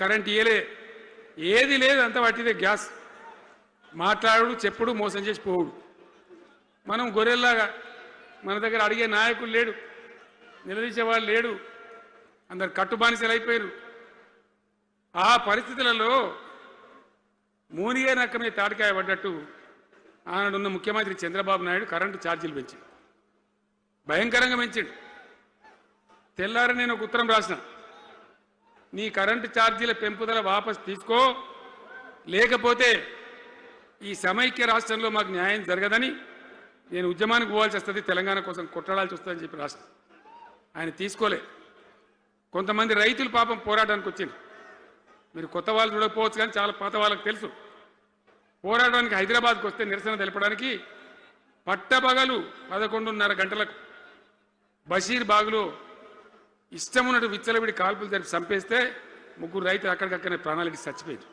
Current ఇయ్యలే, ఏది లేదు, అంత పట్టిదే గ్యాస్. మాట్లాడు, చెప్పుడు, మోసం చేసి పోవుడు. మనం గొర్రెల్లాగా మన దగ్గర అడిగే నాయకులు లేడు, నిలదీసేవాళ్ళు లేడు, అందరు కట్టుబానిసలు అయిపోయారు. ఆ పరిస్థితులలో మూనిగే నక్క మీద తాటికాయ పడ్డట్టు ఆనాడున్న ముఖ్యమంత్రి చంద్రబాబు నాయుడు కరెంటు ఛార్జీలు పెంచాడు, భయంకరంగా పెంచాడు. తెల్లారి నేను ఒక ఉత్తరం రాసిన, నీ కరెంటు ఛార్జీల పెంపుదల వాపసు తీసుకో, లేకపోతే ఈ సమైక్య రాష్ట్రంలో మాకు న్యాయం జరగదని నేను ఉద్యమానికి పోవాల్సి వస్తుంది, తెలంగాణ కోసం కొట్లాడాల్సి వస్తుందని చెప్పి రాసిన. ఆయన తీసుకోలే. కొంతమంది రైతులు పాపం పోరాటానికి వచ్చింది. మీరు కొత్త వాళ్ళు చూడకపోవచ్చు, కానీ చాలా పాత వాళ్ళకి తెలుసు. పోరాటానికి హైదరాబాద్కి వస్తే నిరసన తెలపడానికి పట్టపగలు 11:30 గంటలకు బషీర్ బాగులో ఇష్టం ఉన్నట్టు విచ్చలవిడి కాల్పులు జరిపి చంపేస్తే 3 రైతులు అక్కడికక్కడనే ప్రాణాలకి చచ్చిపోయారు.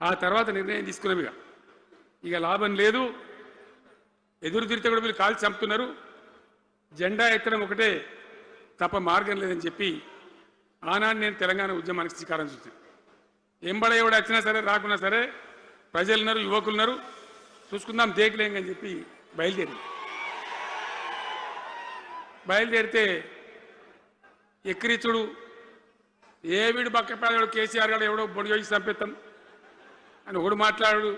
ఆ తర్వాత నిర్ణయం తీసుకున్నవిగా ఇక లాభం లేదు, ఎదురు తిరిగితే కూడా వీళ్ళు కాల్చి చంపుతున్నారు, జెండా ఎత్తడం ఒకటే తప్ప మార్గం లేదని చెప్పి ఆనాడు నేను తెలంగాణ ఉద్యమానికి శ్రీకారం చుట్టాను. ఎంబడ ఎవడు వచ్చినా సరే రాకున్నా సరే ప్రజలున్నారు, యువకులున్నారు, చూసుకుందాం దేకలేం అని చెప్పి బయలుదేరితే ఎక్కిరిచుడు, ఏ వీడు బక్కపాడు కేసీఆర్ గారు ఎవడో బొడి చేసి చంపేస్తాం అని ఒకడు మాట్లాడు,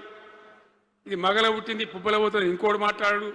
ఇది మగల పుట్టింది పుబ్బల పోతుంది ఇంకోడు మాట్లాడు,